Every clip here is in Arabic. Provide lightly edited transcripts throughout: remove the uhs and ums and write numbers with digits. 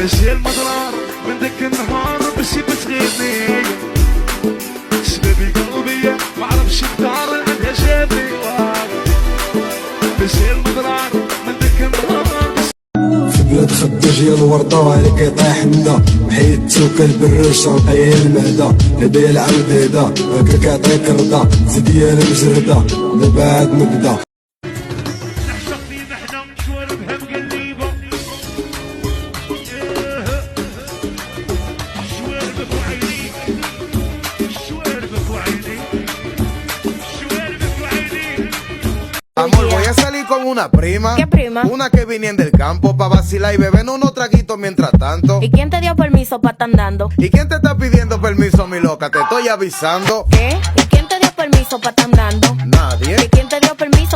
ماشي المضرار من داك النهار ماشي بتغيبني شبابي قلبية معرفش الدار عندها جابني ماشي المضرار من داك النهار في بلاد خداج يا الوردة عليك يطيح النا وحيد توكل بالرشا هي المعدة هدايا العود هدا هكاك عطيك رضا زيد يا المجردة دابا عاد نبدا نعشق فينا حنا شواربها مقليبة شواربك وعينيك شواربك وعينيك شواربك وعينيك. Amor, voy a salir con una prima. ¿Qué prima? Una que viene del campo pa' vacilar y beber unos traguitos mientras tanto. ¿Y quién te dio permiso para estar andando? ¿Y quién te está pidiendo permiso, mi loca? Te estoy avisando. ¿Qué? ¿Y quién te dio permiso para estar andando? Nadie. ¿Y quién te dio permiso?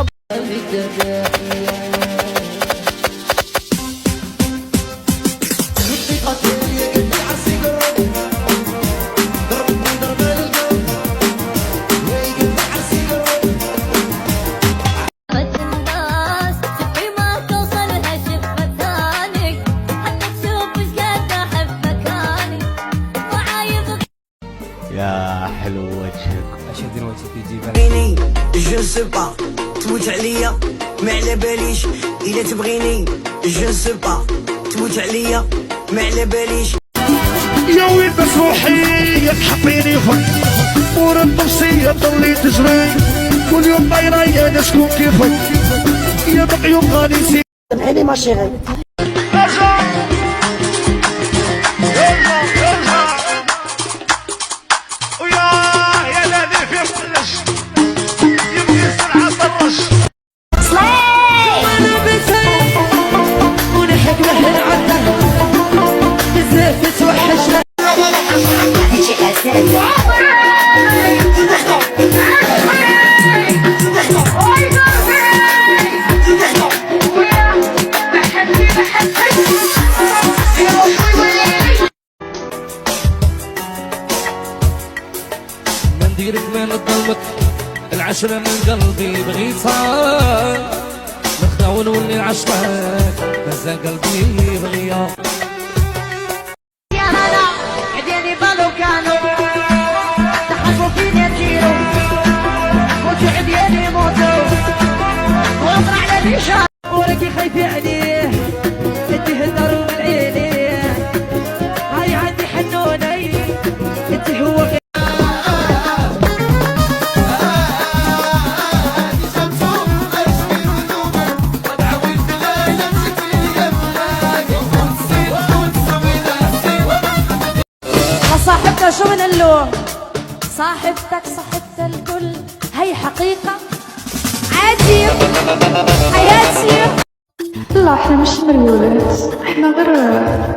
يا حلو وجهك. اشد الوجه تجيب جو سو با تموت عليا ما على باليش الا تبغيني جو سو با تموت عليا ما على باليش. يا وين بس روحي تحطيني فوق ورا الطبسية ضلي تجري كل يوم طايرة يا ناس شكون كيفك يا بقيوم غادي نسيب سامحيني ما شيغي منديرك من الظلمة العشرة من قلبي بغيتها نخدع ونولي عشقك مازال قلبي يبغيها. يا هلا عديني بالو كانوا تحبوا فيني كتيرو موتوا عديني موتوا واطلع على بيشان ورقي خايف عليه انتي هدروا من عيني هاي عندي حنوني انتي هو صاحبتك شو من اللون صاحبتك صاحبت الكل هي حقيقة عادي حياتي. لا احنا مش مريولات احنا غير